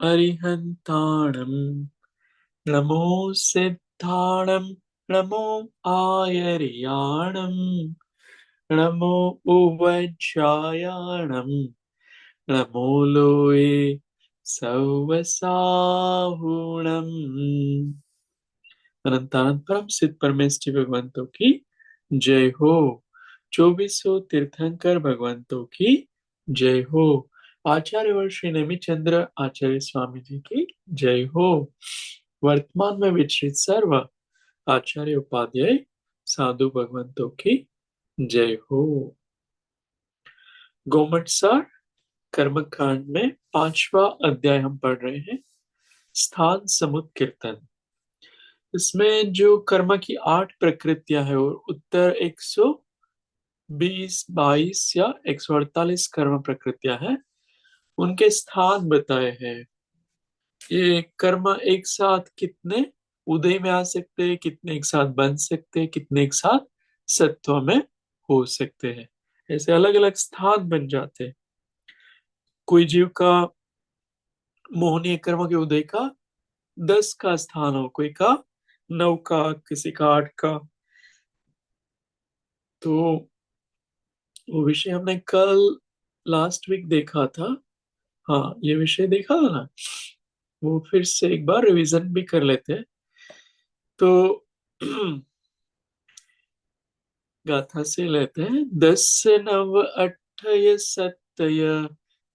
अरिहन्ताणं नमो सिद्धाणं नमो आयर्याणं नमो उवज्रायणं नमो लोये सवसाहुणम्। अनंतानंत सिद्ध परमेष्टि भगवंतों की जय हो। चौबीसों तीर्थंकर भगवंतों की जय हो। आचार्य व श्री नेमिचंद्र आचार्य स्वामी जी की जय हो। वर्तमान में विचरित सर्व आचार्य उपाध्याय साधु भगवंतों की जय हो। गोमट सार कर्मकांड में पांचवा अध्याय हम पढ़ रहे हैं, स्थान समुत कीर्तन। इसमें जो कर्म की 8 प्रकृतियां है और उत्तर 120, 22 या 148 कर्म प्रकृतियां हैं, उनके स्थान बताए हैं। ये कर्म एक साथ कितने उदय में आ सकते हैं, कितने एक साथ बन सकते हैं, कितने एक साथ सत्व में हो सकते हैं, ऐसे अलग अलग स्थान बन जाते हैं। कोई जीव का मोहनीय कर्म के उदय का 10 का स्थान हो, कोई का 9 का, किसी का 8 का। तो वो विषय हमने कल लास्ट वीक देखा था। हाँ, ये विषय देखा था ना, वो फिर से एक बार रिवीजन भी कर लेते हैं। तो गाथा से लेते हैं। 10 9 अठय सत्तय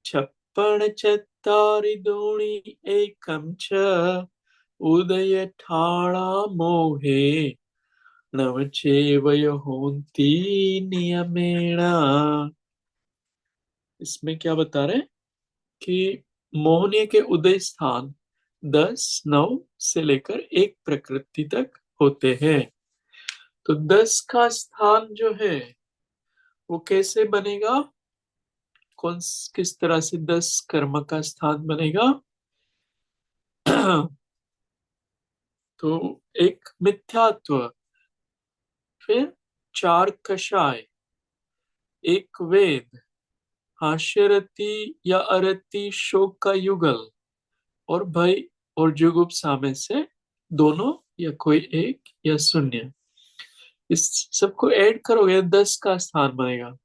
छप्पन चत्तारि दोणी एकम च उदय ठाणा मोहे नवचेवय होन्ति नियमेण। इसमें क्या बता रहे हैं कि मोहनीय के उदय स्थान 10, 9 से लेकर 1 प्रकृति तक होते हैं। तो 10 का स्थान जो है वो कैसे बनेगा, कौन किस तरह से 10 कर्म का स्थान बनेगा? तो एक मिथ्यात्व, फिर 4 कषाय, एक वेद, हास्यरति या अरति शोक का युगल, और भय और जुगुप्सा में से दोनों या कोई एक या शून्य। इस सबको ऐड करोगे 10 का स्थान बनेगा,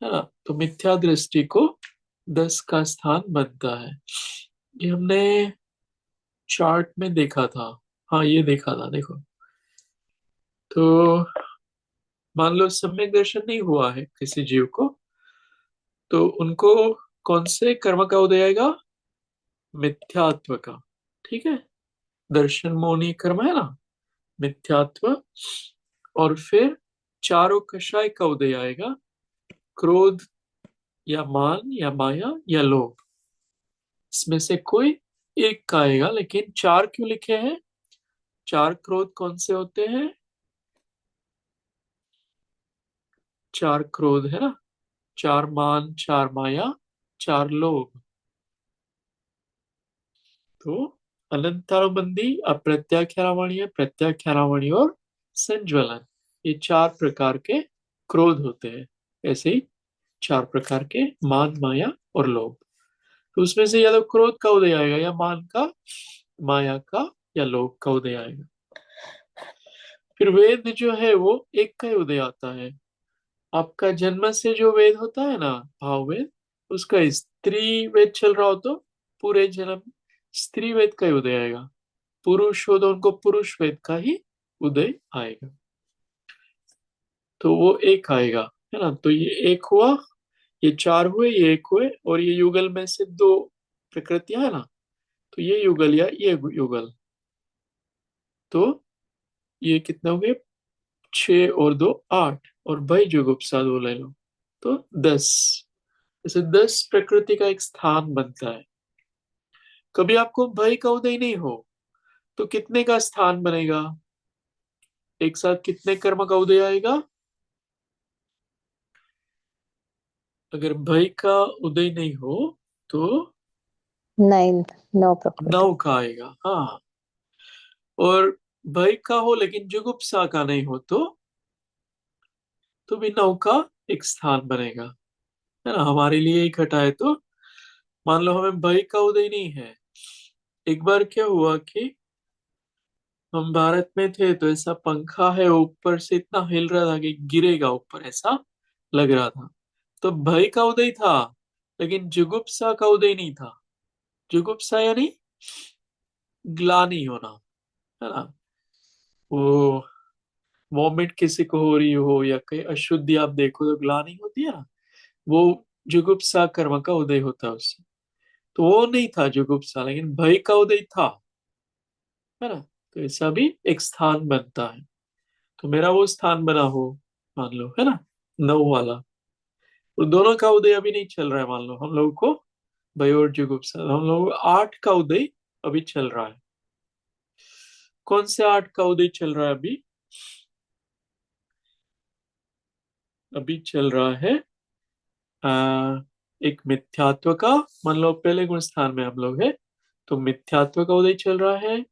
है ना। तो मिथ्या दृष्टि को 10 का स्थान बनता है। ये हमने चार्ट में देखा था। हाँ, ये देखा था, देखो। तो मान लो सम्यक दर्शन नहीं हुआ है किसी जीव को, तो उनको कौन से कर्म का उदय आएगा? मिथ्यात्व का। ठीक है, दर्शन मोनी कर्म है ना, मिथ्यात्व। और फिर चारों कषाय का उदय आएगा, क्रोध या मान या माया या लोभ। इसमें से कोई एक का आएगा, लेकिन 4 क्यों लिखे हैं? 4 क्रोध कौन से होते हैं? 4 क्रोध है ना, 4 मान, 4 माया, 4 लोभ। तो अनंतानुबंधी, अप्रत्याख्यानावणीय, प्रत्याख्यानावणीय और संज्वलन, ये 4 प्रकार के क्रोध होते हैं। ऐसे ही 4 प्रकार के मान, माया और लोभ। तो उसमें से या तो क्रोध का उदय आएगा, या मान का, माया का, या लोभ का उदय आएगा। फिर वेद जो है वो एक का ही उदय आता है। आपका जन्म से जो वेद होता है ना, भाव वेद, उसका स्त्री वेद चल रहा हो तो पूरे जन्म स्त्री वेद का ही उदय आएगा। पुरुष हो तो उनको पुरुष वेद का ही उदय आएगा। तो वो एक आएगा, है ना। तो ये एक हुआ, ये 4 हुए, ये एक हुए, और ये युगल में से 2 प्रकृतियां है ना, तो ये युगल या ये युगल। तो ये कितना हो गए? 6 और 2 8, और भाई जुगुप्सा 2 ले लो तो 10। ऐसे 10 प्रकृति का एक स्थान बनता है। कभी आपको भय का उदय नहीं हो तो कितने का स्थान बनेगा? एक साथ कितने कर्म का उदय आएगा? अगर भय का उदय नहीं हो तो 9, 9 9 प्रकृति। का आएगा। हाँ, और भय का हो लेकिन जुगुप्सा का नहीं हो तो भी 9 का एक स्थान बनेगा, है ना। हमारे लिए ही घटा है तो मान लो हमें भय का उदय नहीं है। एक बार क्या हुआ कि हम भारत में थे, तो ऐसा पंखा है ऊपर से इतना हिल रहा था कि गिरेगा ऊपर, ऐसा लग रहा था। तो भय का उदय था, लेकिन जुगुप्सा का उदय नहीं था। जुगुप्सा यानी ग्लानि होना, है ना। वो वॉमिट किसी को हो रही हो या कहीं अशुद्धि आप देखो तो ग्लानि होती है ना, वो जुगुप्सा कर्म का उदय होता है उससे। तो वो नहीं था जुगुप्सा, लेकिन भय का उदय था, है ना। तो ऐसा भी एक स्थान बनता है। तो मेरा वो स्थान बना हो, मान लो, है ना, 9 वाला। और दोनों का उदय अभी नहीं चल रहा है, मान लो हम लोगों को भय और जुगुप्सा, हम लोग 8 का उदय अभी चल रहा है। कौन से 8 का उदय चल रहा है अभी? अभी चल रहा है आ, एक मिथ्यात्व का। मान लो पहले गुण स्थान में हम लोग है, तो मिथ्यात्व का उदय चल रहा है।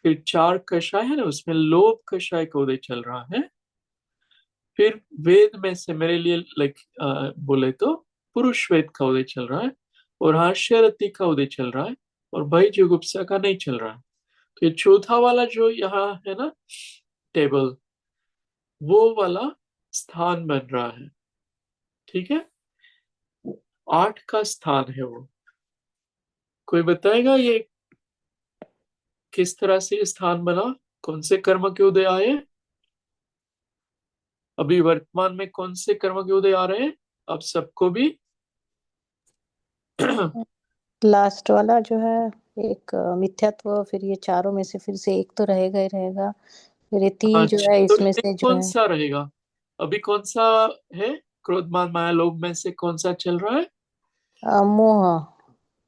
फिर 4 कषाय है ना, उसमें लोभ कषाय का उदय चल रहा है। फिर वेद में से मेरे लिए लाइक बोले तो पुरुष वेद का उदय चल रहा है। और हास्यरथी का उदय चल रहा है। और भय जुगुप्सा का नहीं चल रहा है। तो ये चौथा वाला जो यहाँ है ना, टेबल, वो वाला स्थान बन रहा है। ठीक है, 8 का स्थान है वो। कोई बताएगा ये किस तरह से ये स्थान बना, कौन से कर्म के उदय आए? अभी वर्तमान में कौन से कर्म के उदय आ रहे हैं अब सबको भी? लास्ट वाला जो है, एक मिथ्यात्व, फिर ये चारों में से फिर से एक तो रहेगा ही रहेगा। रीति जो अच्छा, है तो इसमें ये से जो कौन है सा रहेगा? अभी कौन सा है? क्रोधमान माया लोभ में से कौन सा चल रहा है? मोह।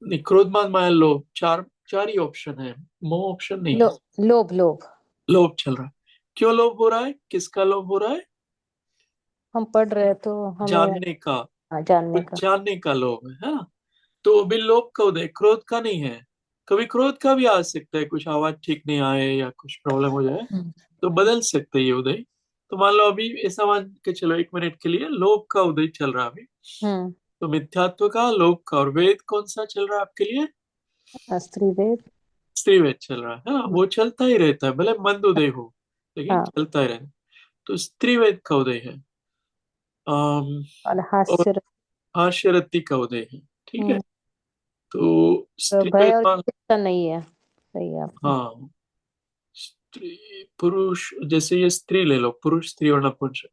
नहीं, क्रोधमान माया लोभ, चार चार ही ऑप्शन है, मोह ऑप्शन नहीं लो, है। लोभ लोभ। लोभ चल रहा है। क्यों लोभ हो रहा है? किसका लोभ हो रहा है? हम पढ़ रहे तो हमें जानने का। जानने कुछ का। जानने का लोभ है ना। तो अभी लोभ का उदय, क्रोध का नहीं है। कभी क्रोध का भी आ सकता है, कुछ आवाज ठीक नहीं आए या कुछ प्रॉब्लम हो जाए, हम्म। तो बदल सकते हैं ये उदय। तो मान लो अभी ऐसा मान के चलो 1 मिनट के लिए लोभ का उदय चल रहा है अभी। हम्म। तो मिथ्यात्व का, लोभ का, और वेद कौन सा चल रहा है आपके लिए? स्त्री वेद। स्त्रीवेद चल रहा है ना, वो चलता ही रहता है भले मंद उदय हो, लेकिन हाँ। चलता ही रहता है। तो स्त्रीवेद का उदय है। अम, और और हास्य। हास्यरथी का उदय है। ठीक है। हम्म। तो तो भय स्त्रीवेद और चिकित्सा नहीं है, सही है आपका। हाँ, स्त्री पुरुष, जैसे ये स्त्री ले लो, पुरुष स्त्री और नपुंसक।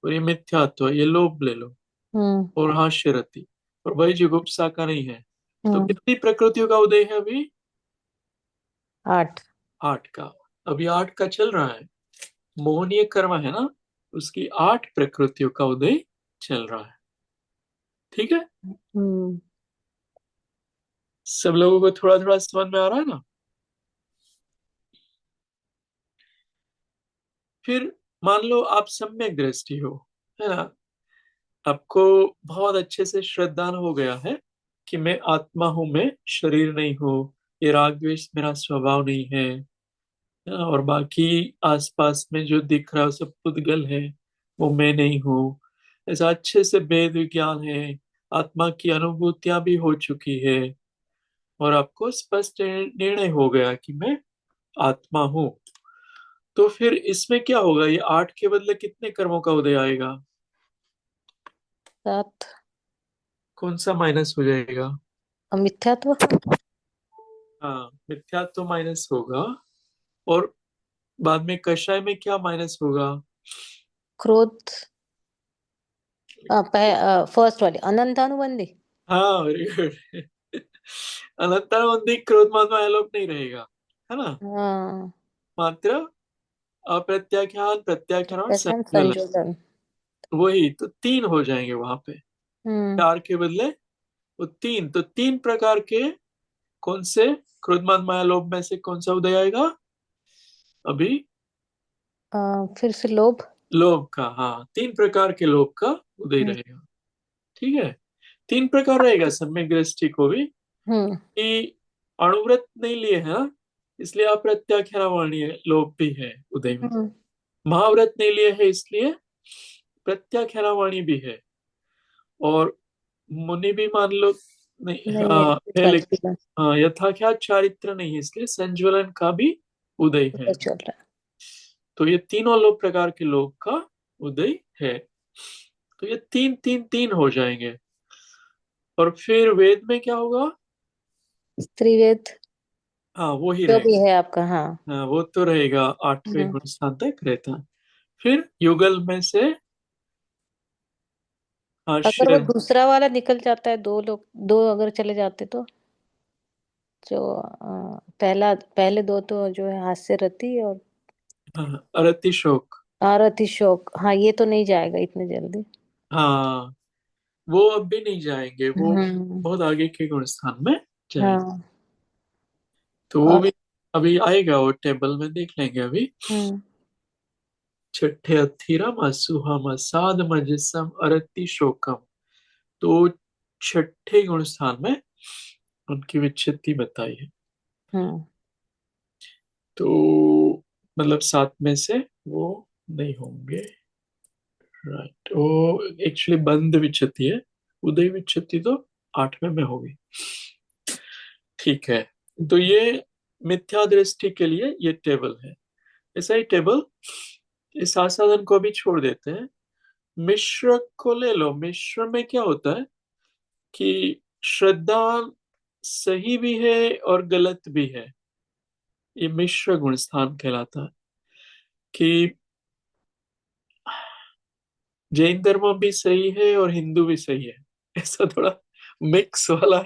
और ये मिथ्यात्व, ये लोभ ले लो। हम्म। और हास्यरथी। और वही जुगुप्सा का नहीं है। तो हम्म। कितनी प्रकृतियों का उदय है अभी? 8। 8 का। अभी 8 का चल रहा है। मोहनीय कर्म है ना, उसकी 8 प्रकृतियों का उदय चल रहा है। ठीक है। हम्म। सब लोगों को थोड़ा थोड़ा समझ में आ रहा है ना? फिर मान लो आप सम्यक दृष्टि हो, है ना, आपको बहुत अच्छे से श्रद्धान हो गया है कि मैं आत्मा हूं, मैं शरीर नहीं हूँ, ये राग द्वेष मेरा स्वभाव नहीं है ना, और बाकी आसपास में जो दिख रहा है वो सब पुद्गल है, वो मैं नहीं हूँ। ऐसा अच्छे से वेद विज्ञान है, आत्मा की अनुभूतियां भी हो चुकी है, और आपको स्पष्ट निर्णय हो गया कि मैं आत्मा हूँ। तो फिर इसमें क्या होगा, ये 8 के बदले कितने कर्मों का उदय आएगा? 7। कौन सा माइनस हो जाएगा? मिथ्यात्व। हाँ, मिथ्यात्व तो माइनस होगा। और बाद में कषाय में क्या माइनस होगा? क्रोध। फर्स्ट वाली अनंतानुबंधी। हाँ, वेरी गुड। अनंतर क्रोध मात्मा आलोक नहीं रहेगा, है ना। हाँ। मात्र अप्रत्याख्यान, प्रत्याख्यान और प्रत्याख्यान संकलन, संयोजन। वही तो 3 हो जाएंगे वहां पे। हम्म। 4 के बदले वो 3, तो 3 प्रकार के कौन से क्रोध मान माया लोभ में से कौन सा उदय आएगा अभी? फिर से लोभ। लोभ का, हाँ, 3 प्रकार के लोभ का उदय हम्म। रहेगा। ठीक है। 3 प्रकार रहेगा सम्यक दृष्टि को भी, हम्म। कि अणुव्रत नहीं लिए है ना, इसलिए अप्रत्याख्यान लोभ भी है उदय में। हम्म। महाव्रत नहीं लिए है, इसलिए प्रत्याख्यान भी है। और मुनि भी मान लो नहीं, नहीं है, हाँ है लेकिन, संतुलन हाँ यथाख्यात चारित्र नहीं है, इसलिए संज्वलन का भी उदय पता है। चल रहा तो ये तीनों लोग प्रकार के लोग का उदय है। तो ये तीन तीन तीन हो जाएंगे। और फिर वेद में क्या होगा? है। त्रिवेद हाँ वो ही जो भी रहेगा। है आपका, हाँ। हाँ वो तो रहेगा, आठवें हम्म। गुण स्थान तक रहता है। फिर युगल में से अगर वो आश्चर्य। दूसरा वाला निकल जाता है, दो लोग, दो अगर चले जाते तो, जो पहला, पहले दो तो जो है हास्य रति और हाँ अरतिशोक। आरति शोक, हाँ ये तो नहीं जाएगा इतने जल्दी। हाँ वो अब भी नहीं जाएंगे, वो हम्म। बहुत आगे के गुण स्थान में जाएंगे। हाँ। तो वो और भी अभी आएगा, वो टेबल में देख लेंगे अभी। हम्म। छठे अथिरम असुहम असाद मजसम अरति शोकम। तो छठे गुण स्थान में उनकी विच्छित्ति बताई है। हम्म। तो मतलब सात में से वो नहीं होंगे। राइट, वो एक्चुअली बंद विच्छित्ति है। उदय विच्छित्ति तो आठवें में होगी। ठीक है। तो ये मिथ्या दृष्टि के लिए ये टेबल है। ऐसा ही टेबल, इस आसाधन को भी छोड़ देते हैं। मिश्र को ले लो। मिश्र में क्या होता है कि श्रद्धा सही भी है और गलत भी है। ये मिश्र गुण स्थान कहलाता है। कि जैन धर्म भी सही है और हिंदू भी सही है, ऐसा थोड़ा मिक्स वाला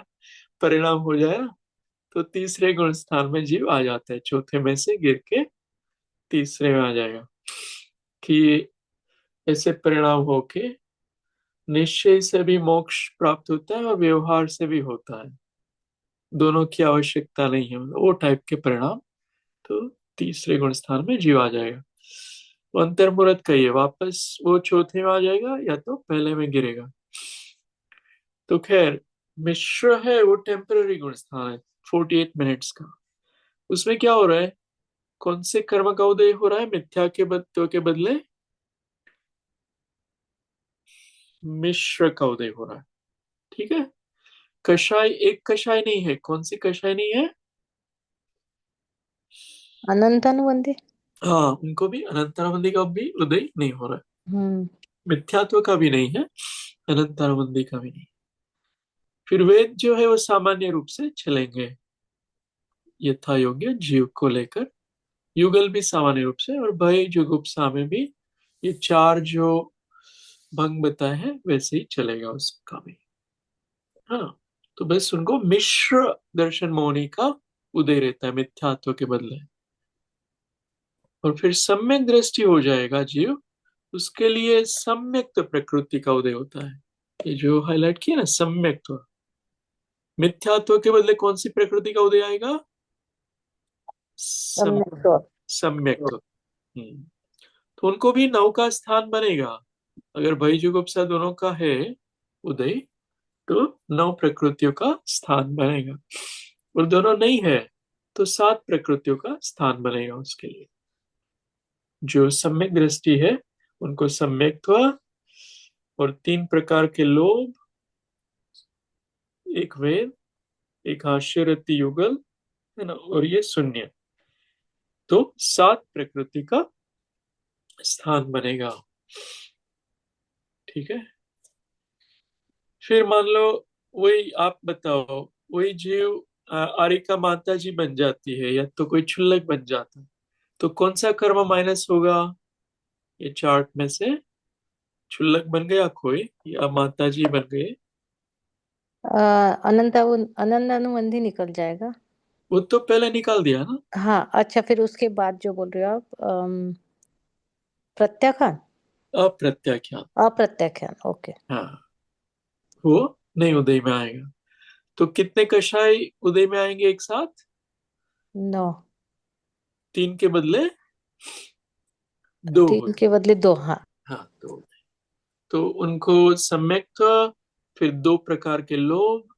परिणाम हो जाए ना, तो तीसरे गुण स्थान में जीव आ जाता है, चौथे में से गिर के तीसरे में आ जाएगा। कि ऐसे परिणाम होके निश्चय से भी मोक्ष प्राप्त होता है और व्यवहार से भी होता है, दोनों की आवश्यकता नहीं है, मतलब वो टाइप के परिणाम। तो तीसरे गुण स्थान में जीव आ जाएगा। वो अंतर्मुहूर्त का ही है, वापस वो चौथे में आ जाएगा या तो पहले में गिरेगा। तो खैर, मिश्र है वो टेम्पररी गुण स्थान है, 48 मिनट्स का। उसमें क्या हो रहा है? कौन से कर्म का उदय हो रहा है मिथ्या के के बदले? मिश्र का उदय हो रहा है। ठीक है। कषाय, एक कषाय नहीं है। कौन सी कषाय नहीं है? अनंतानुबंधी। हाँ उनको भी, अनंतरबंदी का भी उदय नहीं हो रहा है। हम्म। मिथ्यात्व का भी नहीं है, अनंतरबंदी का भी नहीं। फिर वेद जो है वो सामान्य रूप से चलेंगे यथा योग्य जीव को लेकर। युगल भी सामान्य रूप से, और भय जुगुप्सा में भी ये चार जो भंग बताए हैं वैसे ही चलेगा उसका भी। हाँ। तो बस उनको मिश्र दर्शन मोहनी का उदय रहता है मिथ्यात्व के बदले। और फिर सम्यक दृष्टि हो जाएगा जीव, उसके लिए सम्यक्त प्रकृति का उदय होता है। ये जो हाईलाइट किया ना, सम्यक्त्व। मिथ्यात्व के बदले कौन सी प्रकृति का उदय आएगा? सम, सम्यक तो। सम्यक्त्व। तो उनको भी नौ का स्थान बनेगा। अगर भय जुगुप्सा दोनों का है उदय, तो नौ प्रकृतियों का स्थान बनेगा। और दोनों नहीं है, तो सात प्रकृतियों का स्थान बनेगा उसके लिए। जो सम्यक दृष्टि है उनको सम्यक्त्व, और तीन प्रकार के लोभ, एक वेद, एक आश्चर्य युगल, है ना, और ये शून्य। तो सात प्रकृति का स्थान बनेगा। ठीक है। फिर मान लो, वही आप बताओ, वही जीव आरिका माता जी बन जाती है या तो कोई क्षुल्लक बन जाता है, तो कौन सा कर्म माइनस होगा? ये चार्ट में से क्षुल्लक बन गया कोई या माता जी बन गए? अनंतानुबंधी निकल जाएगा। वो तो पहले निकाल दिया ना। हाँ, अच्छा, फिर उसके बाद जो बोल रहे हो आप, प्रत्याख्यान। अप्रत्याख्यात। अप्रत्याख्यान, ओके। हाँ वो नहीं उदय में आएगा। तो कितने कषाय उदय में आएंगे एक साथ? नो। तीन के बदले दो हो तीन गए। के बदले दो, हाँ। हाँ दो। तो उनको सम्यक्त्व, फिर दो प्रकार के लोभ,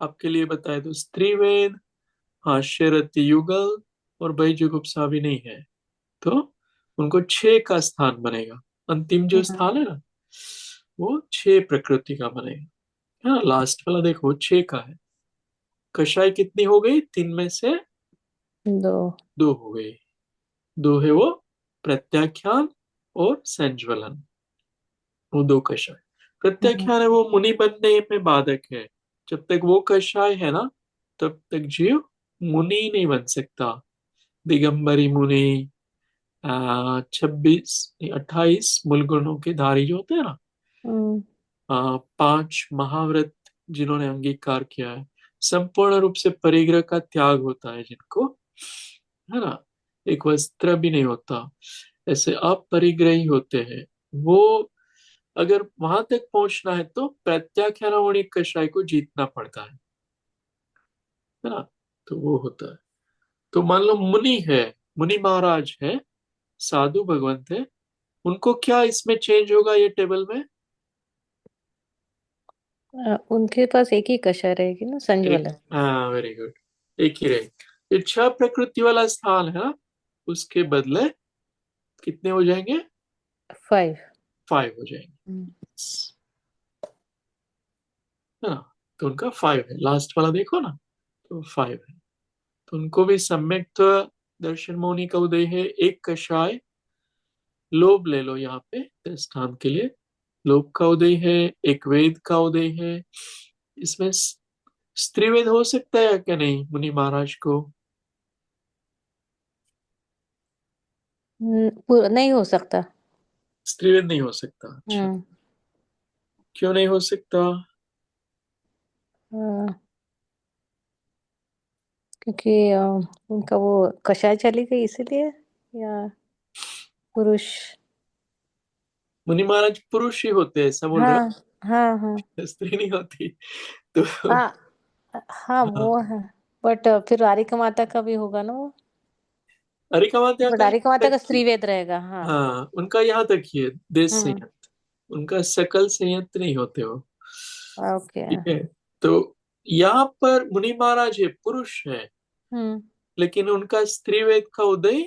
आपके लिए बताए तो स्त्रीवेद, हास्यरति युगल, और बैजुगुप्सा भी नहीं है, तो उनको छह का स्थान बनेगा। अंतिम जो हम्म। स्थान है ना, वो छह प्रकृति का बनेगा। हाँ, लास्ट वाला देखो 6 का है। कषाय कितनी हो गई? 3 में से दो। 2 हो गई। 2 है वो प्रत्याख्यान और संज्वलन, वो 2 कषाय। हम्म, प्रत्याख्यान है वो मुनि बनने में बाधक है। जब तक वो कषाय है ना, तब तक जीव मुनि नहीं बन सकता। दिगंबरी मुनि, 26 28 मूल गुणों के धारी जो होते हैं ना, हम्म, 5 महाव्रत जिन्होंने अंगीकार किया है, संपूर्ण रूप से परिग्रह का त्याग होता है जिनको, है ना, एक वस्त्र भी नहीं होता, ऐसे अपरिग्रही होते हैं वो। अगर वहां तक पहुंचना है तो प्रत्याख्यान कषाय को जीतना पड़ता है ना। तो वो होता है। तो मान लो मुनि है, मुनि महाराज है, साधु भगवंत है, उनको क्या इसमें चेंज होगा ये टेबल में? उनके पास एक ही कषाय रहेगी ना, एक, संज्वलन। हाँ, वेरी गुड, एक ही रहे। इच्छा प्रकृति वाला स्थान है ना, उसके बदले कितने हो जाएंगे? 5। 5 हो जाएंगे, है ना। तो उनका 5 है, लास्ट वाला देखो ना, तो 5 है। तो उनको भी सम्यक दर्शन मौनी का उदय है। एक कषाय, लोभ ले लो यहाँ पे दृष्टांत के लिए, लोभ का उदय है। एक वेद का उदय है। इसमें स्त्री वेद हो सकता है क्या नहीं मुनि महाराज को? नहीं हो सकता। स्त्री वेद नहीं हो सकता, अच्छा। हम्म। क्यों नहीं हो सकता? हाँ, क्योंकि उनका वो कषाय चली गई इसीलिए, या पुरुष। मुनि महाराज पुरुष ही होते हैं, ऐसा बोल रहे हाँ, हाँ, हाँ, हो, स्त्री नहीं होती तो। हाँ, हाँ, हाँ, वो है। बट फिर आरिका माता का भी होगा ना वो। अरिका मात्या बट का आरिका यहाँ माता तक का ही, स्त्रीवेद रहेगा, हाँ। हाँ, उनका यहाँ तक ही है, देश हम्म। संयंत्र, उनका सकल संयंत्र नहीं होते वो। ओके। ठीक है। तो यहाँ पर मुनि महाराज है, पुरुष है, हम्म। लेकिन उनका स्त्रीवेद का उदय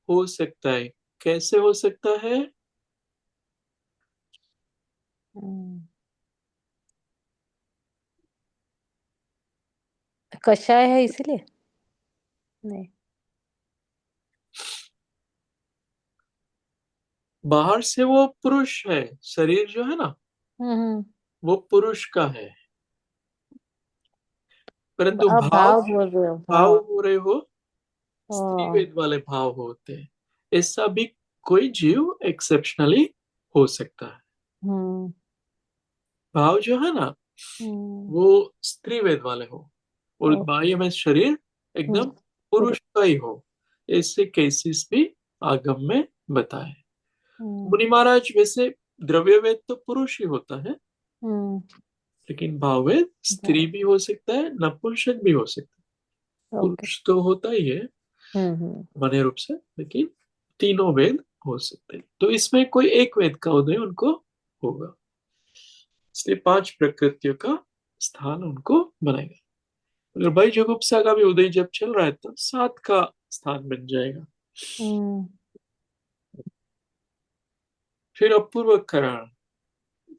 हो सकता है। कैसे हो सकता है? हम्म। कषाय है इसीलिए। नहीं। बाहर से वो पुरुष है, शरीर जो है ना, हम्म। वो पुरुष का है, परंतु आप भाव, भाव बोल रहे हो, भाव भाव। हो रहे हो हाँ। स्त्रीवेद वाले भाव होते हैं। ऐसा भी कोई जीव एक्सेप्शनली हो सकता है। हम्म। भाव जो है ना, हम्म। वो स्त्रीवेद वाले हो, और ओके। बाह्य में शरीर हम्म। एकदम पुरुष का ही हो। ऐसे केसेस भी आगम में बताए। हम्म। मुनि महाराज वैसे द्रव्यवेद तो पुरुष ही होता है, हम्म। लेकिन भाववेद स्त्री भी हो सकता है, नपुंसक भी हो सकता है। ओके। पुरुष तो होता ही है हम्म। सामान्य रूप से, लेकिन तीनों वेद हो सकते हैं। तो इसमें कोई एक वेद का उदय उनको होगा, इसलिए 5 प्रकृतियों का स्थान उनको बनाएगा। अगर भाई जुगुप्सा का भी उदय जब चल रहा है तो 7 का स्थान बन जाएगा। हम्म। फिर अपूर्व करण,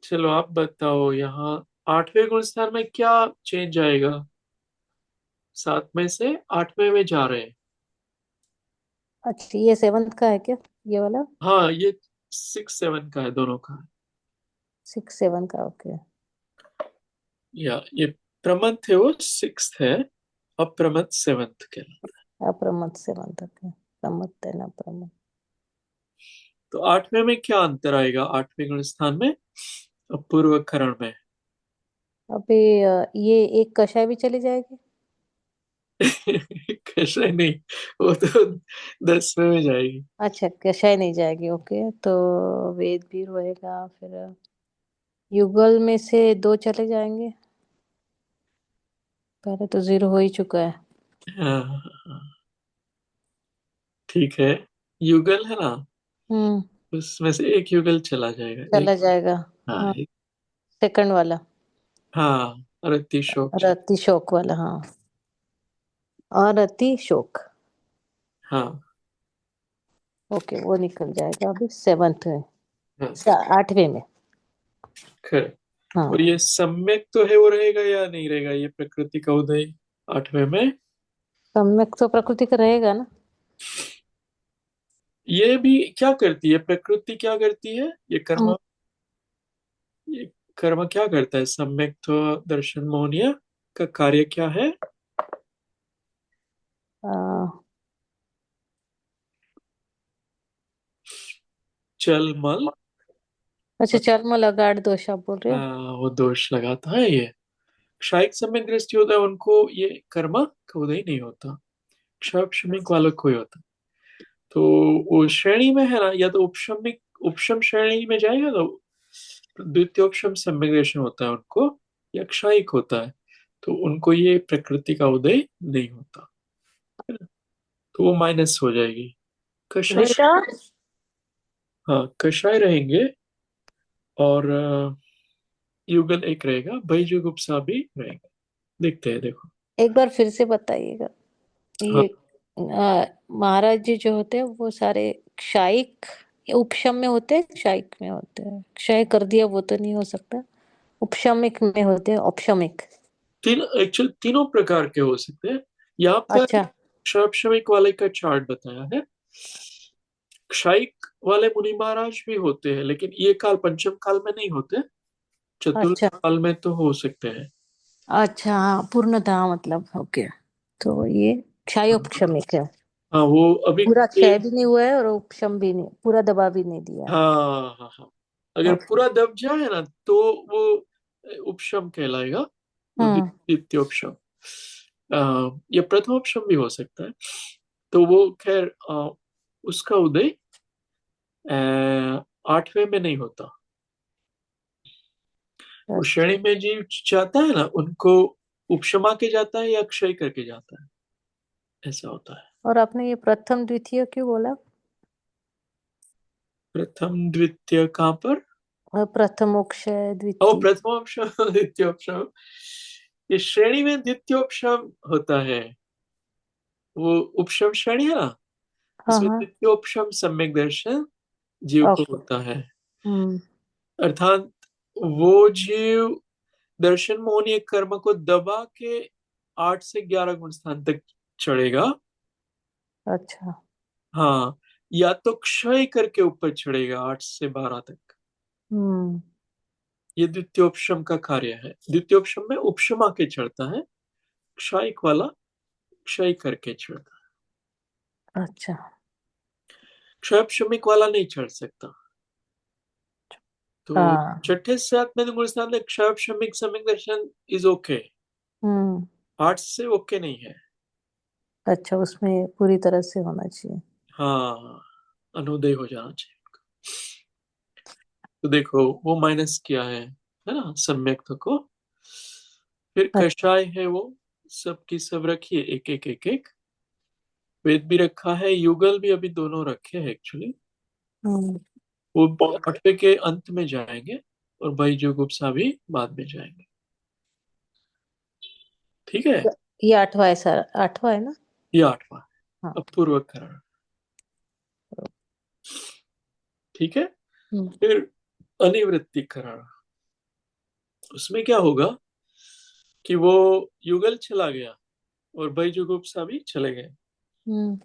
चलो आप बताओ, यहाँ 8वें गुण स्थान में क्या चेंज आएगा? 7 में से 8वें में जा रहे हैं। अच्छा, ये 7th का है क्या, ये वाला? हाँ, ये 6 7 का है, दोनों का है। 6 7 का, ओके। या ये प्रमथ है वो 6th है, अप्रमथ 7th के। अप्रमथ 7th, ओके। प्रमथ है ना, प्रमथ। तो 8वें में क्या अंतर आएगा? 8वें गुण स्थान में अपूर्व करण में अभी ये एक कषाय भी चली जाएगी। कैसे नहीं, वो तो 10वें में जाएगी। अच्छा, कषाय नहीं जाएगी, ओके। तो वेद भी रहेगा फिर। युगल में से 2 चले जाएंगे। पहले तो 0 हो ही चुका है। हाँ, ठीक है, युगल है ना, हम्म। उसमें से एक युगल चला जाएगा, एक। चला जाएगा। हाँ, हाँ, एक। सेकंड वाला। हाँ, रति शोक चल। रति शोक वाला, हाँ। और रति शोक। हाँ, ओके, वो निकल जाएगा अभी 7th में। हाँ, 8वें में। खैर, और हाँ, ये सम्यक तो है, वो रहेगा या नहीं रहेगा, ये प्रकृति का उदय आठवें में। सम्यक तो प्रकृति का रहेगा ना। ये भी क्या करती है प्रकृति, क्या करती है ये हम्म, कर्म, ये कर्म क्या करता है, सम्यक तो दर्शन मोहनिया का कार्य क्या है। आ, चल मल, अच्छा, चर्म लगाड़ दोष आप बोल रहे हो। वो दोष लगाता है ये। क्षयिक सम्यक दृष्टि होता है उनको, ये कर्म का उदय नहीं होता। क्षय क्षमिक वालों को ही होता। तो वो श्रेणी में है ना, या तो उपशमिक, उपशम श्रेणी में जाएगा तो द्वितीयोपशम सम्यक दर्शन होता है उनको, या क्षयिक होता है तो उनको ये प्रकृति का उदय नहीं होता, है ना? तो वो माइनस हो जाएगी। कषाय, ऋषा। हाँ कषाय रहेंगे, और युगल एक रहेगा, भयजुगुप्सा भी रहेगा। देखते हैं, देखो। एक बार फिर से बताइएगा हाँ, ये। महाराज जी जो होते हैं वो सारे क्षायिक उपशम में होते हैं, क्षायिक में होते हैं। क्षय कर दिया वो तो नहीं हो सकता। उपशमिक में होते हैं, औपशमिक। तीन एक्चुअल तीनों प्रकार के हो सकते हैं। यहाँ पर अच्छा। क्षयिक वाले का चार्ट बताया है। क्षयिक वाले मुनि महाराज भी होते हैं, लेकिन ये काल पंचम काल में नहीं होते, चतुर्थ अच्छा। काल में तो हो सकते हैं। अच्छा, हाँ, पूर्णतः मतलब ओके। तो ये क्षय उपशमिक है। हाँ वो अभी पूरा ये, क्षय भी नहीं हुआ है और उपशम भी नहीं, पूरा दबा भी नहीं दिया है। हाँ हाँ हाँ, अगर ओके। पूरा दब जाए ना तो वो उपशम कहलाएगा, वो हम्म। द्वितीय उपशम। या प्रथम उपशम भी हो सकता है। तो वो खैर उसका उदय आठवें में नहीं होता। वो अच्छा। श्रेणी में जीव जाता है ना, उनको उपशमा के जाता है या क्षय करके जाता है, ऐसा होता है। और आपने ये प्रथम द्वितीय क्यों बोला। प्रथम द्वितीय कहाँ पर। और प्रथमोक्षय ओ द्वितीय। प्रथमोपशम द्वितीयोपशम, ये श्रेणी में द्वितीयोपशम होता है। वो उपशम श्रेणी है ना, हाँ उसमें हाँ। द्वितीयोपशम सम्यक दर्शन जीव को ओके। होता है। हम्म। अर्थात वो जीव दर्शन मोहनीय कर्म को दबा के 8 से 11 गुण स्थान तक चढ़ेगा। अच्छा। हाँ, या तो क्षय करके ऊपर चढ़ेगा 8 से 12 तक। हम्म। ये द्वितीयोपशम का कार्य है। द्वितीयोपशम में उपशमा के चढ़ता है, क्षयिक वाला क्षय करके चढ़ता है। अच्छा। क्षयपशमिक वाला नहीं चढ़ सकता। तो हाँ। छठे से सातवें गुण स्थान में क्षयपशमिक सम्यक दर्शन इज ओके, हम्म। 8 से ओके नहीं है। अच्छा, उसमें पूरी तरह से होना चाहिए। हाँ, अनुदय हो जाना चाहिए। तो देखो वो माइनस किया है ना सम्यक को। फिर अच्छा। कषाय है वो, सबकी सब रखिए एक एक एक एक। वेद भी रखा है, युगल भी अभी दोनों रखे हैं एक्चुअली। हम्म। वो आठवें के अंत में जाएंगे, और भाई जुगुप्सा भी बाद में जाएंगे। ठीक है, ये आठवां है सर, आठवां है ना। ये आठवां है, हाँ। अपूर्व करण। ठीक है। हम्म। फिर अनिवृत्ति करण, उसमें क्या होगा कि वो युगल चला गया और भाई जुगुप्सा भी चले गए। हम्म।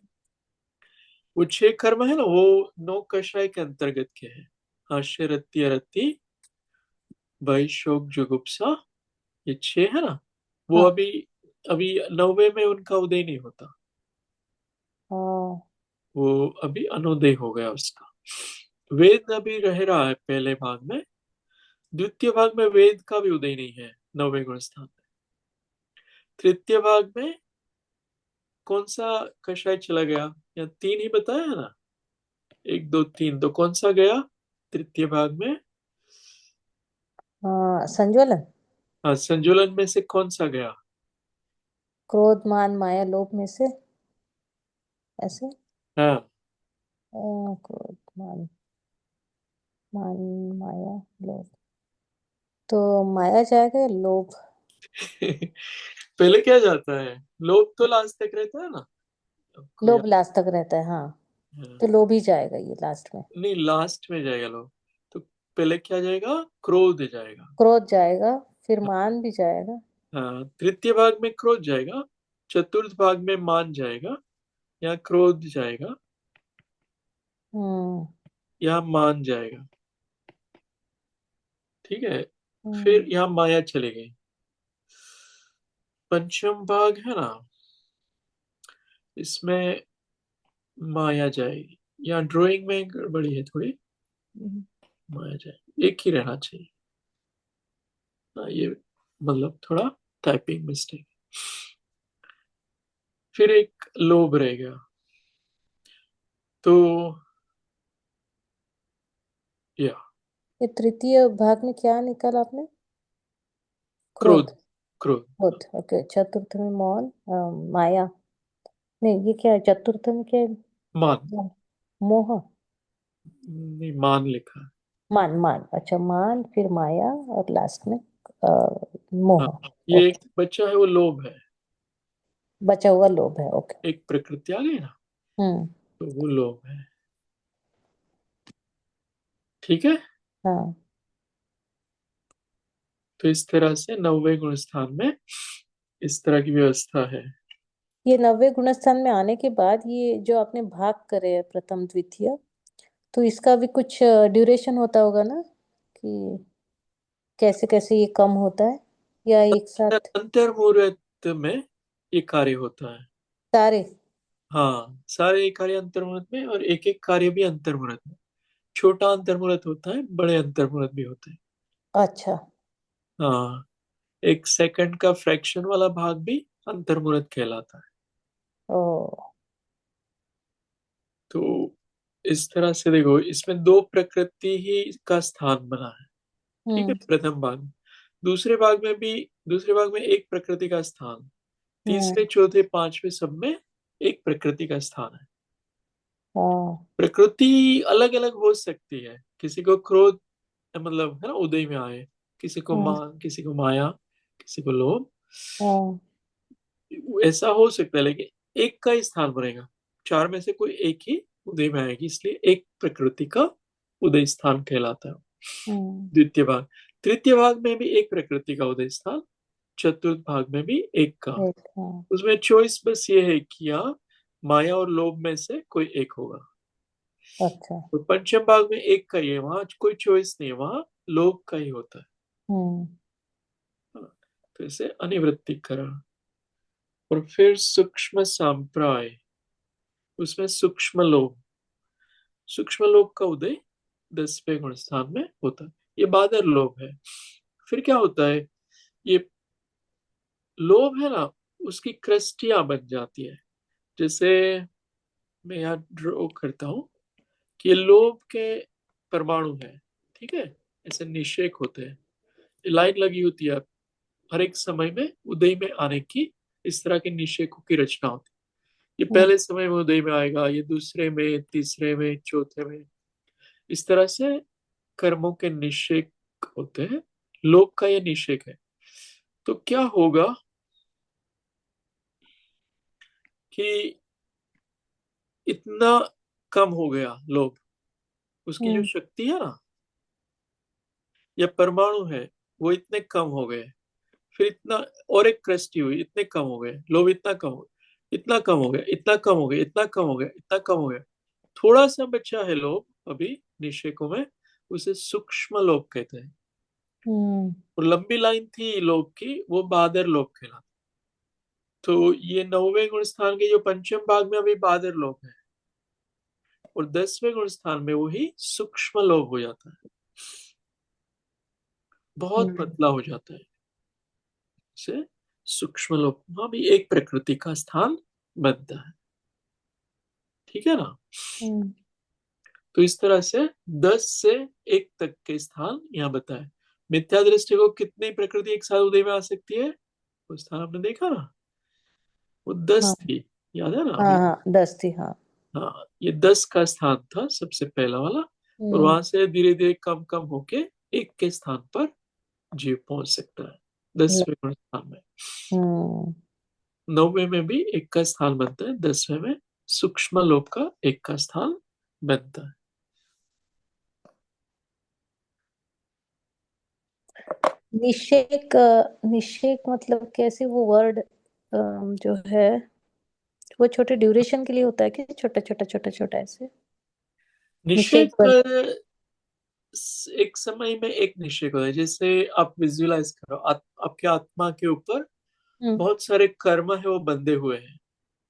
वो 6 कर्म है ना, वो 9 कषाय के अंतर्गत के हैं। हास्य रत्ती अरत्ती भय शोक जुगुप्सा, ये 6 है ना, वो हाँ। अभी अभी 9वें में उनका उदय नहीं होता। हाँ। वो अभी अनुदय हो गया उसका। वेद अभी रह रहा है पहले भाग में, द्वितीय भाग में वेद का भी उदय नहीं है 9वें गुण स्थान में। तृतीय भाग में कौन सा कषाय चला गया, या 3 ही बताया है ना, 1 2 3, तो कौन सा गया तृतीय भाग में। हाँ, संज्वलन। हाँ, संजुलन में से कौन सा गया। क्रोध मान माया लोभ में से, ऐसे। हाँ क्रोध मान, मान, माया, लोभ। तो माया जाएगा या लोभ। पहले क्या जाता है, लोभ तो लास्ट तक रहता है ना, आपको याद। लोभ लास्ट तक रहता है, हाँ। हाँ, तो लोभ ही जाएगा ये लास्ट में। नहीं लास्ट में जाएगा लोभ। तो पहले क्या जाएगा, क्रोध जाएगा। क्रोध जाएगा, फिर मान भी जाएगा। हाँ, तृतीय भाग में क्रोध जाएगा, चतुर्थ भाग में मान जाएगा, यहाँ क्रोध जाएगा, हम्म। यहाँ मान जाएगा। ठीक है, फिर हम्म। यहाँ माया चली गई। पंचम भाग है ना, इसमें माया जाएगी। यहाँ ड्राइंग में गड़बड़ी है थोड़ी, माया जाएगी, एक ही रहना चाहिए। हाँ, ये मतलब थोड़ा टाइपिंग मिस्टेक। फिर एक लोभ रह गया, तो या ये तृतीय भाग में क्या निकाला आपने? क्रोध। क्रोध। क्रोध। क्रोध, ओके। चतुर्थ में मौन, माया। नहीं, ये क्या है? चतुर्थ में क्या है? मान। मोह। नहीं, मान लिखा है। मान, मान, अच्छा, मान, फिर माया, और लास्ट में हाँ, मोह। ये एक ओके। बच्चा है, वो लोभ है। बचा हुआ लोभ है, ओके। एक प्रकृति आ गई ना, हम्म। तो वो लोभ है। ठीक है, हाँ। तो इस तरह से 90वें गुण स्थान में इस तरह की व्यवस्था है। ये 90 गुणस्थान में आने के बाद ये जो आपने भाग करे है प्रथम द्वितीय, तो इसका भी कुछ ड्यूरेशन होता होगा ना, कि कैसे कैसे ये कम होता है, या एक साथ अंतर मुहूर्त में ये कार्य होता है। सारे? हाँ, सारे कार्य अंतर मुहूर्त में, और एक एक कार्य भी अंतर मुहूर्त में। छोटा अंतर मुहूर्त होता है, बड़े अंतर मुहूर्त भी होते हैं। अच्छा। हाँ, एक सेकंड का फ्रैक्शन वाला भाग भी अंतर मुहूर्त कहलाता है। ओ। तो इस तरह से देखो, इसमें दो प्रकृति ही का स्थान बना है। ठीक है, हम्म। प्रथम भाग में। दूसरे भाग में एक प्रकृति का स्थान। तीसरे, हम्म। चौथे, पांचवे सब में एक प्रकृति का स्थान है। हाँ। प्रकृति अलग अलग हो सकती है, किसी को क्रोध मतलब है ना उदय में आए, किसी को हाँ। मान, किसी को माया, किसी को लोभ। हाँ। ऐसा हो सकता है, लेकिन एक का ही स्थान बनेगा। चार में से कोई एक ही उदय में आएगी, इसलिए एक प्रकृति का उदय स्थान कहलाता है। हम्म। द्वितीय भाग। तृतीय भाग में भी एक प्रकृति का उदय स्थान, चतुर्थ भाग में भी एक का। एक, हाँ। उसमें चॉइस बस ये है कि यहाँ माया और लोभ में से कोई एक होगा। अच्छा। तो पंचम भाग में एक का ही है, वहां कोई चॉइस नहीं है, वहां लोभ का ही होता है। हम्म। हाँ, तो इसे अनिवृत्ति करा। और फिर सूक्ष्म सांप्राय, उसमें सूक्ष्म लोभ का उदय 10वें गुण स्थान में होता है। ये बादर लोभ है। फिर क्या होता है, ये लोभ है ना, उसकी कृष्टियां बन जाती है। जैसे मैं यहाँ ड्रॉ करता हूँ कि ये लोभ के परमाणु है। ठीक है, ऐसे निषेक होते हैं, लाइन लगी होती है हर एक समय में उदय में आने की। इस तरह के निषेकों की रचना होती है। ये हम्म। पहले समय में उदय में आएगा, ये दूसरे में, तीसरे में, चौथे में। इस तरह से कर्मों के निषेक होते हैं। लोभ का ये निषेक है। तो क्या होगा कि इतना कम हो गया लोभ, उसकी जो हम्म। शक्ति है ना, या परमाणु है, वो इतने कम हो गए। फिर इतना, और एक कृष्टि हुई, इतने कम हो गए लोभ, इतना कम हो, इतना कम हो गया, इतना कम हो गया, इतना कम हो गया, इतना कम हो गया। थोड़ा सा बच्चा है लोभ अभी निषेकों में, उसे सूक्ष्म लोभ कहते हैं। हम्म। और लंबी लाइन थी लोभ की, वो बादर लोभ कहलाता। तो ये 9वें गुण स्थान के जो पंचम भाग में अभी बादर लोभ है, और 10वें गुण स्थान में वही सूक्ष्म लोभ हो जाता है, बहुत हम्म। पतला हो जाता है। से सूक्ष्म लोभ, वहां भी एक प्रकृति का स्थान बनता है। ठीक है ना। हम्म। तो इस तरह से 10 से 1 तक के स्थान यहाँ बताए। मिथ्या दृष्टि को कितनी प्रकृति एक साथ उदय में आ सकती है, वो स्थान आपने देखा ना, वो 10 हाँ। थी। याद है ना हाँ। अभी। हाँ, 10 थी, हाँ। हाँ, ये 10 का स्थान था सबसे पहला वाला। और हम्म। वहां से धीरे धीरे कम कम होके एक के स्थान पर जीव पहुंच सकता है, ल- 10वें गुण स्थान में। हम्म। 9वें में भी एक का स्थान बनता है, 10वें में सूक्ष्म लोक का एक का स्थान बनता है। निषेक निषेक मतलब कैसे वो वर्ड जो है वो छोटे ड्यूरेशन के लिए होता है कि छोटा छोटा छोटा छोटा ऐसे निषेक निषेक बल। एक समय में एक निषेक होता है। जैसे आप विजुअलाइज करो, आपके आत्मा के ऊपर हम्म बहुत सारे कर्म है वो बंधे हुए हैं।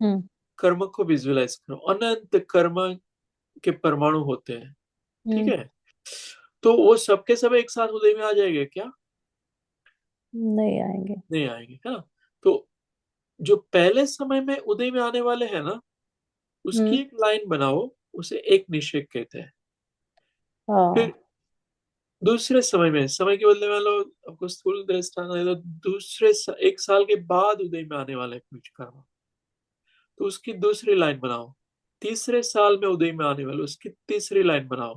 हम्म कर्म को विजुअलाइज करो, अनंत कर्म के परमाणु होते हैं। ठीक हम्म है, तो वो सबके सब एक साथ उदय में आ जाएंगे क्या? नहीं आएंगे। नहीं आएंगे, है ना। तो जो पहले समय में उदय में आने वाले हैं ना, उसकी हम्म एक लाइन बनाओ, उसे एक निषेक कहते हैं। फिर हाँ दूसरे समय में, समय के बदले मान लो आपको स्थूल दृष्टांत है, तो एक साल के बाद उदय में आने वाले कुछ कर्म, तो उसकी दूसरी लाइन बनाओ। तीसरे साल में उदय में आने वाले उसकी तीसरी लाइन बनाओ।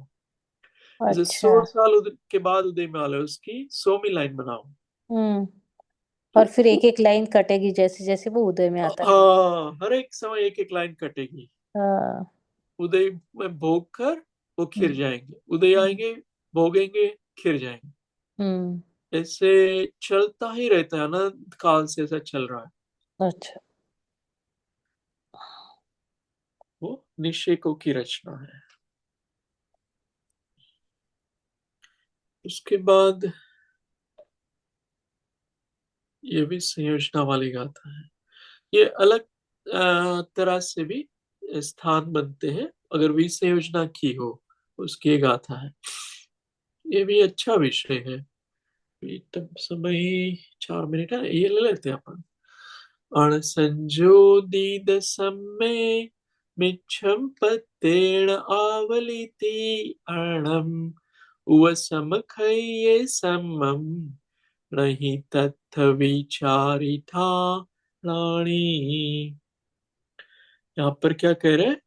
जैसे अच्छा 100 साल के बाद उदय में आने वाले उसकी 100वीं लाइन बनाओ। हम्म। तो और फिर एक एक लाइन कटेगी जैसे जैसे वो उदय में आता रहेगा। हाँ, हर एक समय एक एक लाइन कटेगी। हाँ उदय में भोग कर वो खिर हम्म जाएंगे, उदय हम्म आएंगे, भोगेंगे, खिर जाएंगे। हम्म, ऐसे चलता ही रहता है, अनंत काल से ऐसा चल रहा है। अच्छा वो निषेकों की रचना है। उसके बाद ये भी संयोजना वाली गाथा है। ये अलग तरह से भी स्थान बनते हैं, अगर विसंयोजना की हो, उसकी एक गाथा है। ये भी अच्छा विषय है। अभी तब समय 4 मिनट है, ये ले लेते हैं अपन। अणसंजोदित सम्मे मिच्छम पत्तेण आवलिति अर्णम उव समखये सम्मम नहीं तत्थ विचारिथा राणी। यहाँ पर क्या कह रहे हैं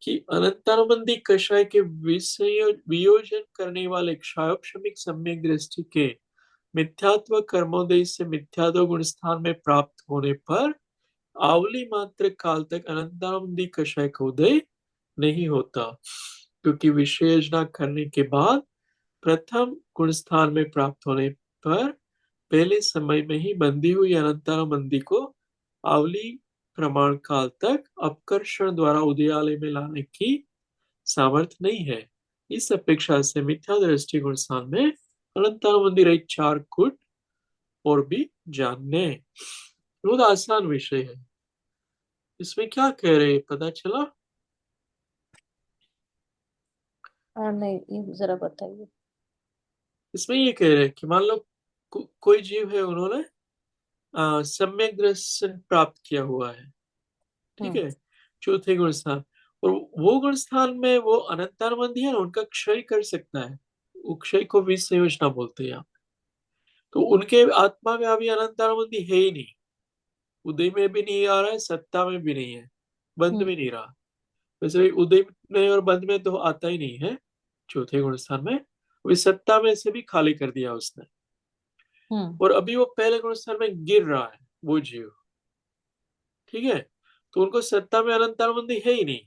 कि अनंतानुबंधी कषाय के वियोजन करने वाले क्षायोपशमिक सम्यक दृष्टि के मिथ्यात्व कर्मोदय से मिथ्यात्व गुण स्थान में प्राप्त होने पर आवली मात्र काल तक अनंतानुबंधी कषाय का उदय नहीं होता, क्योंकि विशेषणा करने के बाद प्रथम गुण स्थान में प्राप्त होने पर पहले समय में ही बंधी हुई अनंतानुबंधी को आवली प्रमाण काल तक अपकर्षण द्वारा उदयालय में लाने की सामर्थ्य नहीं है। इस अपेक्षा से मिथ्या दृष्टि गुण स्थान में अनंतानुबंधी रहित चार गुण और भी जानने। बहुत आसान विषय है। इसमें क्या कह रहे हैं पता चला? हाँ नहीं ये जरा बताइए। इसमें ये कह रहे हैं कि मान लो कोई जीव है, उन्होंने सम्यक दर्शन प्राप्त किया हुआ है। ठीक हम्म है, चौथे गुण स्थान, और वो गुण स्थान में वो अनंतानुबंधी है ना, उनका क्षय कर सकता है। वो क्षय को विसंयोजना बोलते हैं यहाँ। तो उनके आत्मा में अभी अनंतानुबंधी है ही नहीं। उदय में भी नहीं आ रहा है, सत्ता में भी नहीं है, बंद हम्म में नहीं रहा। वैसे भी उदय में और बंद में तो आता ही नहीं है चौथे गुण स्थान में। अभी सत्ता में से भी खाली कर दिया उसने, हम्म और अभी वो पहले गुण स्थान में गिर रहा है वो जीव। ठीक है, तो उनको सत्ता में अनंतानुबंधी है ही नहीं।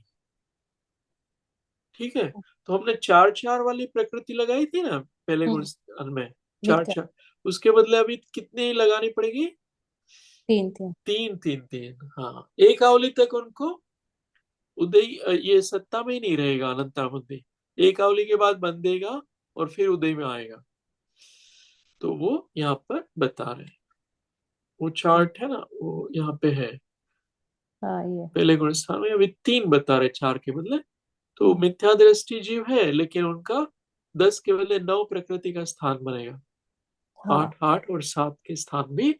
ठीक है, तो हमने चार चार वाली प्रकृति लगाई थी ना पहले गुण हम्म, में, चार मिथ्या चार। उसके बदले अभी कितनी लगानी पड़ेगी? तीन तीन। तीन तीन तीन, हाँ। एक आवली तक उनको उदय, ये सत्ता में ही नहीं रहेगा अनंतानुबंधी। एक आवली के बाद बंधेगा और फिर उदय में आएगा। तो वो यहाँ पर बता रहे हैं। वो हम्म, चार्ट है ना, वो यहाँ पे है। हाँ ये। पहले गुण स्थान में अभी तीन बता रहे, चार के बदले। तो हम्म, मिथ्या दृष्टि जीव है, लेकिन उनका 10 के बदले 9 प्रकृति का स्थान बनेगा। हाँ 8 8 और 7 के स्थान भी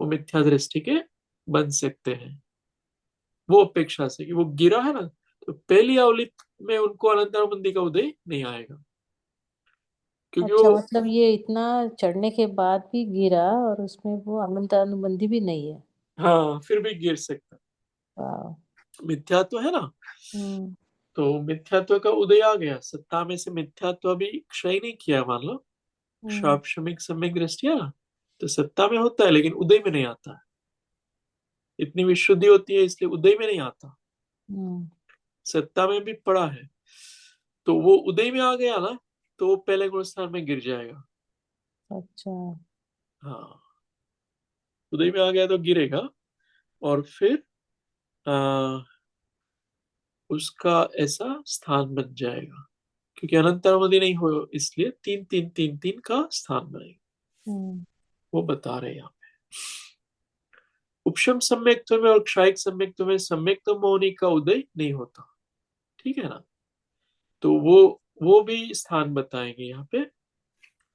वो मिथ्या दृष्टि के बन सकते हैं। वो अपेक्षा से कि वो गिरा है ना, तो पहली अवलित में उनको अनंतानुबंधी का उदय नहीं आएगा, क्योंकि अच्छा वो, मतलब ये इतना चढ़ने के बाद भी गिरा और उसमें वो अनंत अनुबंधी भी नहीं है। हाँ, फिर भी गिर सकता वाह। है। मिथ्यात्व है ना, हम्म तो मिथ्यात्व का उदय आ गया। सत्ता में से मिथ्यात्व अभी क्षय नहीं किया मान लो, हम्म शापशमिक सम्यक दृष्टि है ना, तो सत्ता में होता है लेकिन उदय में नहीं आता है। इतनी विशुद्धि होती है इसलिए उदय में नहीं आता, हम्म सत्ता में भी पड़ा है। तो वो उदय में आ गया ना, तो वो पहले गुण स्थान में गिर जाएगा। अच्छा। हाँ, उदय में आ गया तो गिरेगा, और फिर आ, उसका ऐसा स्थान बन जाएगा, क्योंकि अनंतरमदि नहीं हो, इसलिए तीन तीन तीन तीन का स्थान बनेगा। हम्म। वो बता रहे हैं यहाँ पे। उपशम सम्यक्त्व में और क्षायिक सम्यक्त्व में सम्यक्त्व मौनी का उदय नहीं होता, ठीक है ना। तो वो भी स्थान बताएंगे यहाँ पे।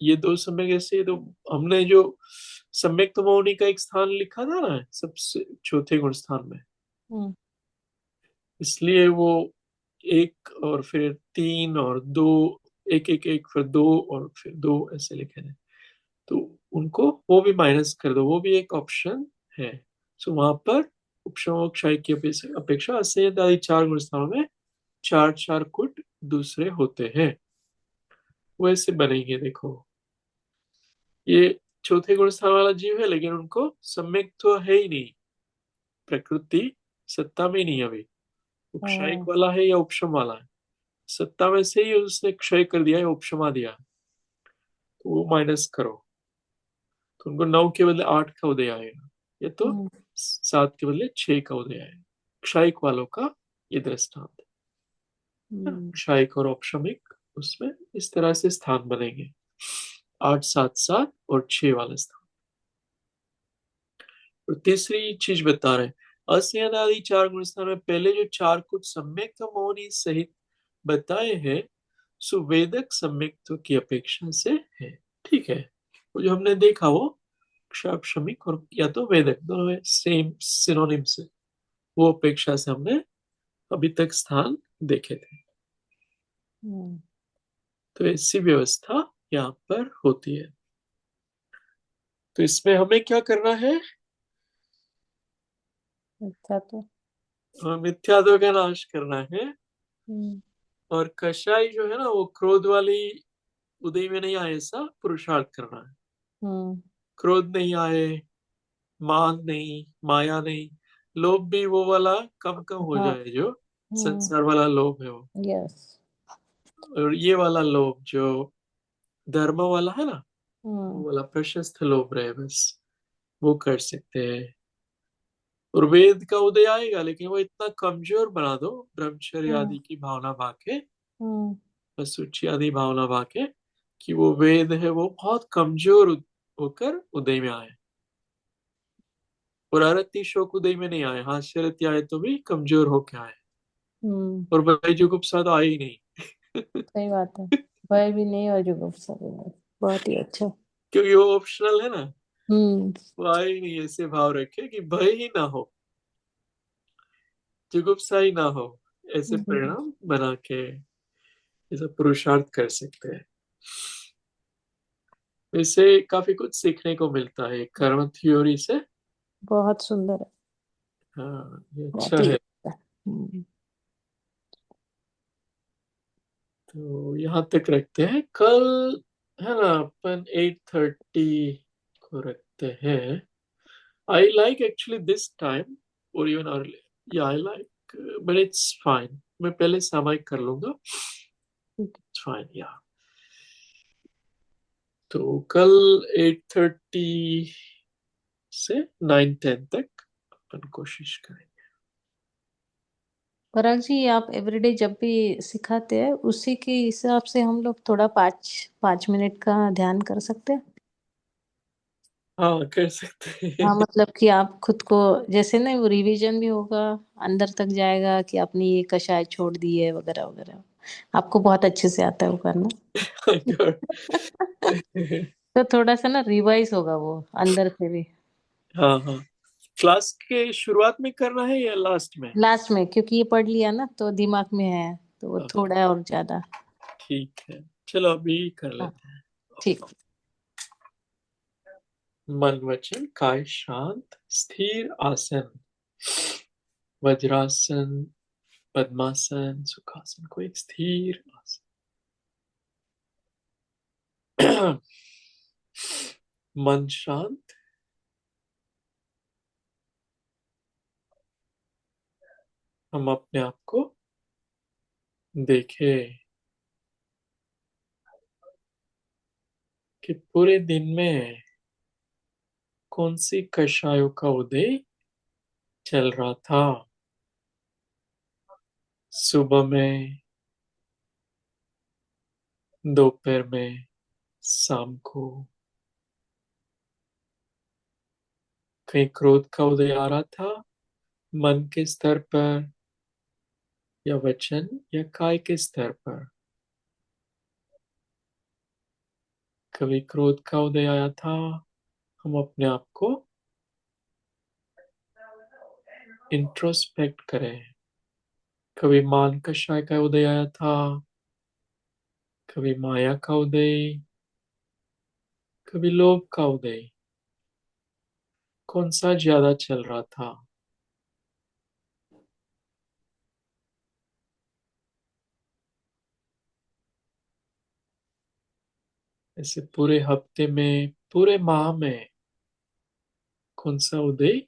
ये दो सम्यक ऐसे, तो हमने जो सम्यक्त्व मौनी का एक स्थान लिखा था ना सबसे चौथे गुण स्थान में, हम्म। इसलिए वो एक और फिर तीन और दो, एक एक एक फिर दो और फिर दो ऐसे लिखे हैं। तो उनको वो भी माइनस कर दो, वो भी एक ऑप्शन है। सो वहां पर उपशम क्षय की अपेक्षा असंयत आदि चार गुण स्थानों में चार चार कुट दूसरे होते हैं। वैसे बनेंगे, देखो ये चौथे गुण स्थान वाला जीव है, लेकिन उनको सम्यक तो है ही नहीं, प्रकृति सत्ता में नहीं है अभी। वो क्षयिक हाँ। वाला है या उपशम वाला है, सत्ता में से ही उसने क्षय कर दिया है, उपशमा दिया है, तो वो माइनस करो, तो उनको नौ के बदले आठ का उदय आएगा, या तो हम्म। सात के बदले छह का उदय आएगा। क्षयिक वालों का ये दृष्टांत है। हम्म। क्षयिक और औपशमिक उसमें इस तरह से स्थान बनेंगे, आठ सात सात और छह वाले स्थान। और तीसरी चीज बता रहे हैं, असंयत आदि चार गुण स्थान में पहले जो चार कुछ सम्यक्त मौनी सहित बताए हैं, सुवेदक सम्यक्त्व की अपेक्षा से है, ठीक है। वो जो हमने देखा वो क्षापशमिक और या तो वेदक दोनों में सेम सिनोनिम से, वो अपेक्षा से हमने अभी तक स्थान देखे थे। हम्म। तो ऐसी व्यवस्था यहाँ पर होती है। तो इसमें हमें क्या करना है, अच्छा तो। हमें मिथ्यात्व का नाश करना है। हम्म। और कषाय जो है ना, वो क्रोध वाली उदय में नहीं आए, ऐसा पुरुषार्थ करना है। हम्म। क्रोध नहीं आए, मान नहीं, माया नहीं, लोभ भी वो वाला कम कम हो हाँ। जाए जो हम्म। संसार वाला लोभ है वो। यस। और ये वाला लोभ जो धर्म वाला है ना, हम्म। वो वाला प्रशस्त लोभ रहे बस, वो कर सकते हैं। और वेद का उदय आएगा, लेकिन वो इतना कमजोर बना दो ब्रह्मचर्य हम्म। आदि की भावना भाके, हम्म। सूची आदि भावना भाके, कि वो वेद है वो बहुत कमजोर होकर उदय में आए। और अरति शोक उदय में नहीं आए, हाँ शरति आए तो भी कमजोर होके आए। हम्म। और भाई जुगुप्सा तो आए ही नहीं। सही बात है। भय भी नहीं और जुगुप्सा भी नहीं। बहुत ही अच्छा। क्योंकि वो ऑप्शनल है ना, हम्म। वो आए ही नहीं, ऐसे भाव रखे कि भय ही ना हो, जुगुप्सा ही ना हो, ऐसे हम्म। परिणाम बना के ऐसा पुरुषार्थ कर सकते हैं। इससे काफी कुछ सीखने को मिलता है कर्म थ्योरी से। बहुत सुंदर है। हाँ, ये अच्छा बहुत ही है। अच्छा है। तो यहाँ तक रखते हैं कल, है ना, अपन 8:30 को रखते हैं। I like actually this time, और इवन अर्ली, या I like, but it's fine, मैं पहले सामायिक कर लूंगा, ठीक फाइन या। तो कल 8:30 से 9:10 तक अपन कोशिश करेंगे। पराग जी, आप एवरीडे जब भी सिखाते हैं उसी के हिसाब से हम लोग थोड़ा 5 5 मिनट का ध्यान कर सकते हैं। हाँ, कर सकते हाँ, हैं। मतलब कि आप खुद को, जैसे ना वो रिवीजन भी होगा, अंदर तक जाएगा कि आपने ये कशाय छोड़ दी है वगैरह वगैरह। आपको बहुत अच्छे से आता है वो करना। God। तो थोड़ा सा ना रिवाइज होगा वो अंदर से भी। हाँ हाँ, क्लास के शुरुआत में करना है या लास्ट में? लास्ट में, क्योंकि ये पढ़ लिया ना तो दिमाग में है, तो वो ओके, थोड़ा और ज्यादा। ठीक है, चलो अभी कर हाँ। लेते हैं। ठीक। मन वचन काय शांत, स्थिर आसन, वज्रासन, पद्मासन, सुखासन, कोई एक स्थिर आसन। मन शांत, हम अपने आप को देखें, कि पूरे दिन में कौन सी कषायों का उदय चल रहा था। सुबह में, दोपहर में, शाम को। कहीं क्रोध का उदय आ रहा था मन के स्तर पर, या वचन या काय के स्तर पर। कभी क्रोध का उदय आया था, हम अपने आप को इंट्रोस्पेक्ट करें। कभी मान कषाय का उदय आया था, कभी माया का उदय, कभी लोभ का उदय। कौन सा ज्यादा चल रहा था। ऐसे पूरे हफ्ते में, पूरे माह में कौन सा उदय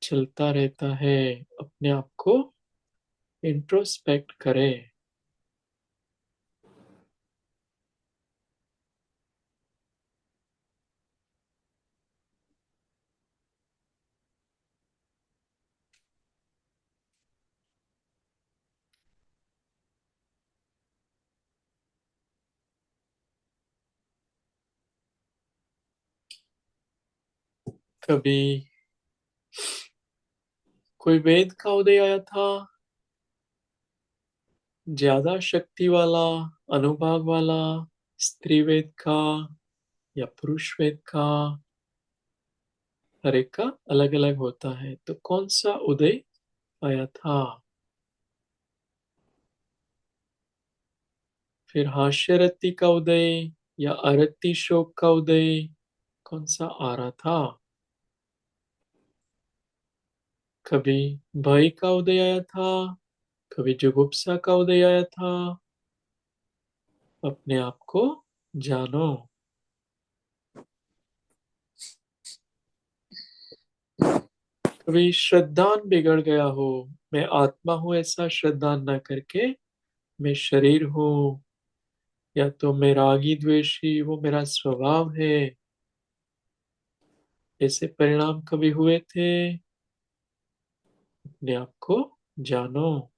चलता रहता है। अपने आप को इंट्रोस्पेक्ट करें। कभी कोई वेद का उदय आया था, ज्यादा शक्ति वाला, अनुभाग वाला, स्त्री वेद का या पुरुष वेद का। हर एक का अलग अलग होता है, तो कौन सा उदय आया था। फिर हास्यरति का उदय या अरति शोक का उदय कौन सा आ रहा था। कभी भय का उदय आया था, कभी जुगुप्सा का उदय आया था। अपने आप को जानो। कभी श्रद्धान बिगड़ गया हो, मैं आत्मा हूं ऐसा श्रद्धान न करके मैं शरीर हूं, या तो मैं रागी द्वेषी, वो मेरा स्वभाव है। ऐसे परिणाम कभी हुए थे। अपने आप को जानो।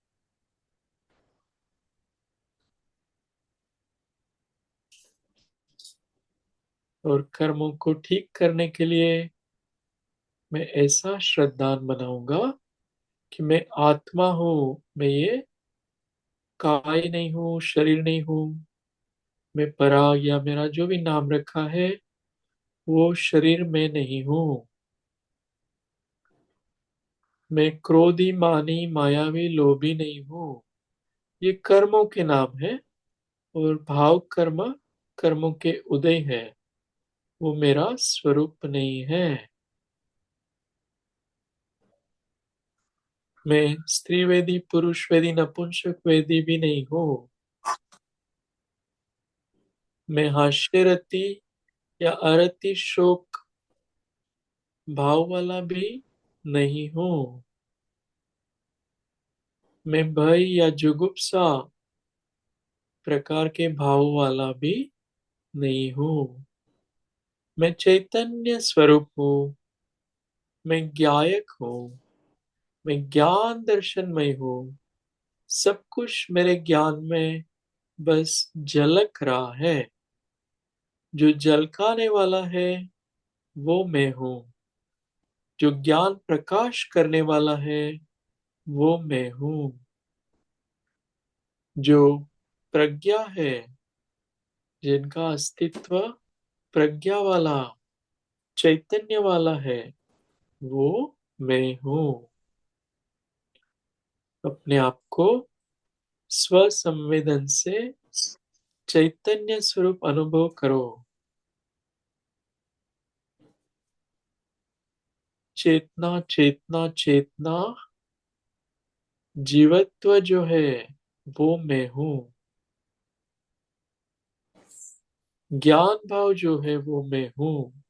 और कर्मों को ठीक करने के लिए मैं ऐसा श्रद्धान बनाऊंगा कि मैं आत्मा हूं, मैं ये काय नहीं हूं, शरीर नहीं हूं। मैं पराग या मेरा जो भी नाम रखा है वो शरीर में नहीं हूं। मैं क्रोधी, मानी, मायावी, लोभी नहीं हूं। ये कर्मों के नाम है। और भाव कर्म कर्मों के उदय है, वो मेरा स्वरूप नहीं है। मैं स्त्री वेदी, पुरुष वेदी, नपुंसक वेदी भी नहीं हूँ। मैं हास्यरति या अरति शोक भाव वाला भी नहीं हूँ। मैं भय या जुगुप्सा प्रकार के भाव वाला भी नहीं हूँ। मैं चैतन्य स्वरूप हूँ। मैं ज्ञायक हूँ। मैं ज्ञान दर्शनमय हूँ। सब कुछ मेरे ज्ञान में बस झलक रहा है। जो झलकाने वाला है वो मैं हूँ। जो ज्ञान प्रकाश करने वाला है वो मैं हूँ। जो प्रज्ञा है, जिनका अस्तित्व प्रज्ञा वाला, चैतन्य वाला है, वो मैं हूँ। अपने आप को स्व संवेदन से चैतन्य स्वरूप अनुभव करो। चेतना चेतना चेतना, जीवत्व जो है वो मैं हूँ। ज्ञान भाव जो है वो मैं हूँ।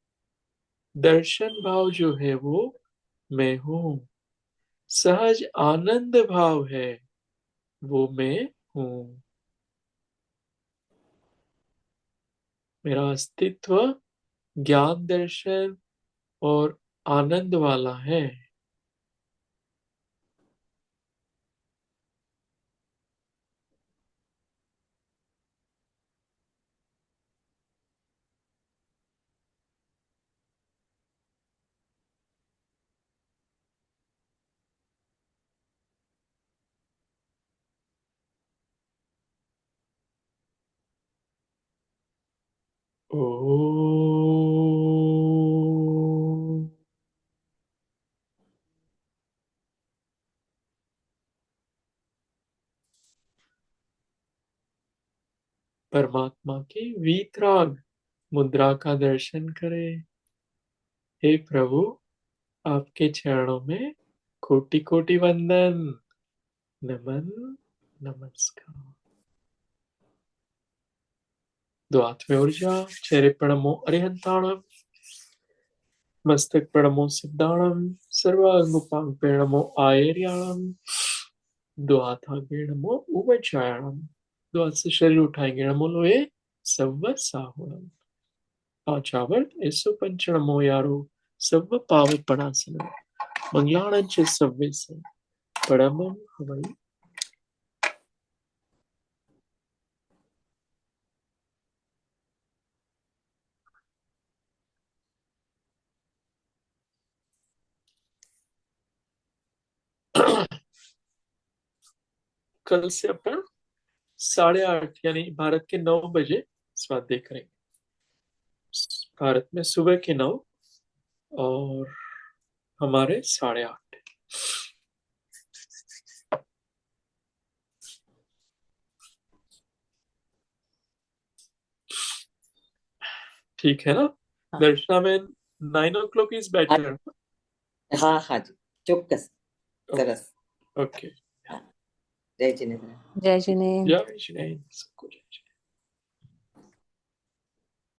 दर्शन भाव जो है वो मैं हूँ। सहज आनंद भाव है वो मैं हूँ। मेरा अस्तित्व ज्ञान दर्शन और आनंद वाला है। ओ परमात्मा की वीतराग मुद्रा का दर्शन करें। हे प्रभु, आपके चरणों में कोटि कोटि वंदन, नमन, नमस्कार। दो हाथ में ऊर्जा, चेहरे प्रणमो अरिहंताणम, मस्तक प्रणमो सिद्धाणम, सर्वांग प्रणमो आयर्याणम, दो हाथ आगे नमो उवचायाणम, दो हाथ से शरीर उठाएंगे नमो लोए सव्व साहुणम, पांचावर्त ऐसो पंच नमो यारो सव्व पावपणासनम, मंगलाणं च सव्वेसं परमं हवै। कल से अपन 8:30 यानी भारत के 9 बजे स्वाध्याय करेंगे। भारत में सुबह के 9 और हमारे 8:30। ठीक है ना? हाँ। दर्शना में 9 o'clock is better. हाँ हाँ जी, ચોક્કસ. સરસ. Okay. જય જીનેન્દ્ર. जय जिनेन्द्र। जय श्री राम।